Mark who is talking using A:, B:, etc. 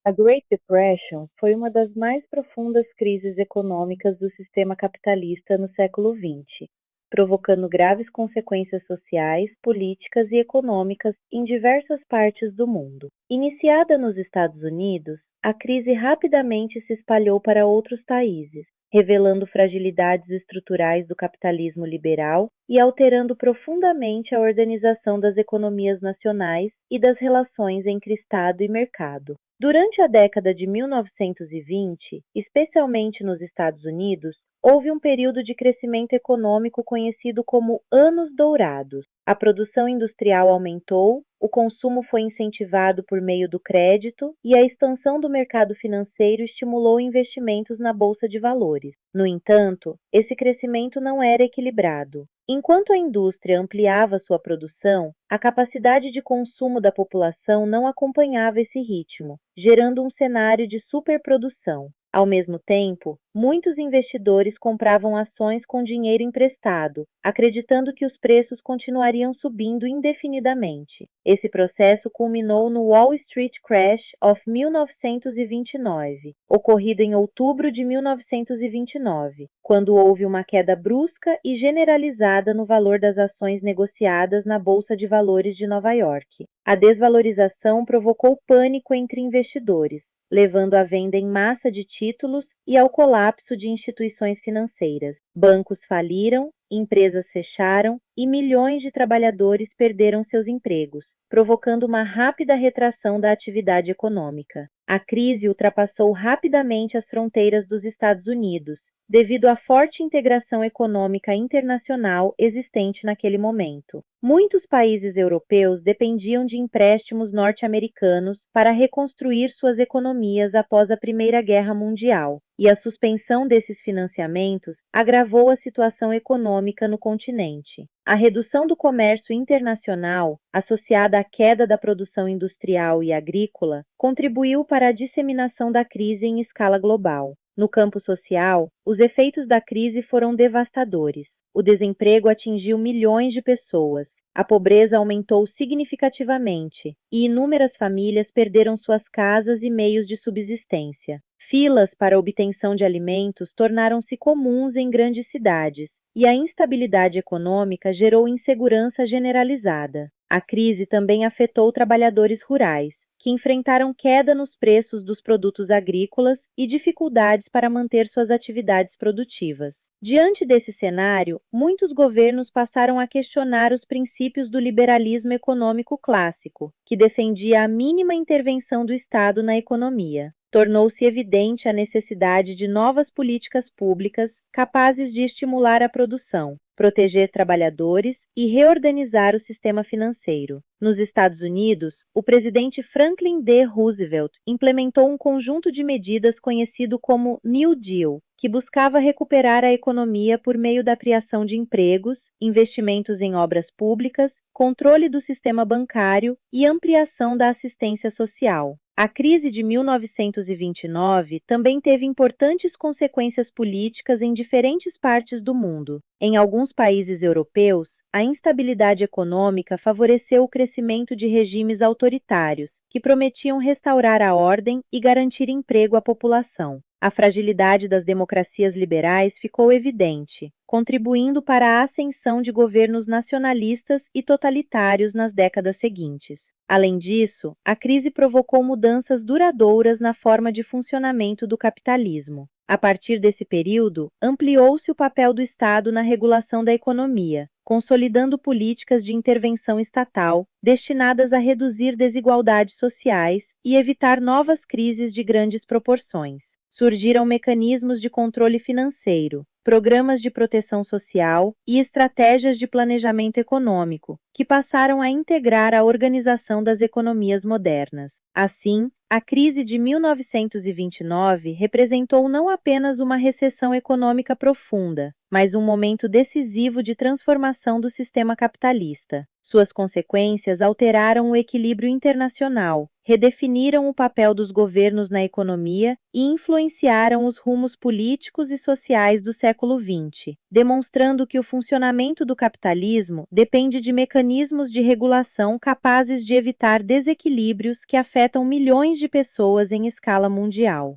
A: A Great Depression foi uma das mais profundas crises econômicas do sistema capitalista no século XX, provocando graves consequências sociais, políticas e econômicas em diversas partes do mundo. Iniciada nos Estados Unidos, a crise rapidamente se espalhou para outros países, revelando fragilidades estruturais do capitalismo liberal e alterando profundamente a organização das economias nacionais e das relações entre Estado e mercado. Durante a década de 1920, especialmente nos Estados Unidos, houve um período de crescimento econômico conhecido como Anos Dourados. A produção industrial aumentou, o consumo foi incentivado por meio do crédito e a expansão do mercado financeiro estimulou investimentos na bolsa de valores. No entanto, esse crescimento não era equilibrado. Enquanto a indústria ampliava sua produção, a capacidade de consumo da população não acompanhava esse ritmo, gerando um cenário de superprodução. Ao mesmo tempo, muitos investidores compravam ações com dinheiro emprestado, acreditando que os preços continuariam subindo indefinidamente. Esse processo culminou no Wall Street Crash of 1929, ocorrido em outubro de 1929, quando houve uma queda brusca e generalizada no valor das ações negociadas na Bolsa de Valores de Nova York. A desvalorização provocou pânico entre investidores, levando à venda em massa de títulos e ao colapso de instituições financeiras. Bancos faliram, empresas fecharam e milhões de trabalhadores perderam seus empregos, provocando uma rápida retração da atividade econômica. A crise ultrapassou rapidamente as fronteiras dos Estados Unidos, devido à forte integração econômica internacional existente naquele momento. Muitos países europeus dependiam de empréstimos norte-americanos para reconstruir suas economias após a Primeira Guerra Mundial, e a suspensão desses financiamentos agravou a situação econômica no continente. A redução do comércio internacional, associada à queda da produção industrial e agrícola, contribuiu para a disseminação da crise em escala global. No campo social, os efeitos da crise foram devastadores. O desemprego atingiu milhões de pessoas, a pobreza aumentou significativamente e inúmeras famílias perderam suas casas e meios de subsistência. Filas para a obtenção de alimentos tornaram-se comuns em grandes cidades e a instabilidade econômica gerou insegurança generalizada. A crise também afetou trabalhadores rurais, que enfrentaram queda nos preços dos produtos agrícolas e dificuldades para manter suas atividades produtivas. Diante desse cenário, muitos governos passaram a questionar os princípios do liberalismo econômico clássico, que defendia a mínima intervenção do Estado na economia. Tornou-se evidente a necessidade de novas políticas públicas capazes de estimular a produção, proteger trabalhadores e reorganizar o sistema financeiro. Nos Estados Unidos, o presidente Franklin D. Roosevelt implementou um conjunto de medidas conhecido como New Deal, que buscava recuperar a economia por meio da criação de empregos, investimentos em obras públicas, controle do sistema bancário e ampliação da assistência social. A crise de 1929 também teve importantes consequências políticas em diferentes partes do mundo. Em alguns países europeus, a instabilidade econômica favoreceu o crescimento de regimes autoritários, que prometiam restaurar a ordem e garantir emprego à população. A fragilidade das democracias liberais ficou evidente, contribuindo para a ascensão de governos nacionalistas e totalitários nas décadas seguintes. Além disso, a crise provocou mudanças duradouras na forma de funcionamento do capitalismo. A partir desse período, ampliou-se o papel do Estado na regulação da economia, consolidando políticas de intervenção estatal destinadas a reduzir desigualdades sociais e evitar novas crises de grandes proporções. Surgiram mecanismos de controle financeiro, programas de proteção social e estratégias de planejamento econômico, que passaram a integrar a organização das economias modernas. Assim, a crise de 1929 representou não apenas uma recessão econômica profunda, mas um momento decisivo de transformação do sistema capitalista. Suas consequências alteraram o equilíbrio internacional, redefiniram o papel dos governos na economia e influenciaram os rumos políticos e sociais do século XX, demonstrando que o funcionamento do capitalismo depende de mecanismos de regulação capazes de evitar desequilíbrios que afetam milhões de pessoas em escala mundial.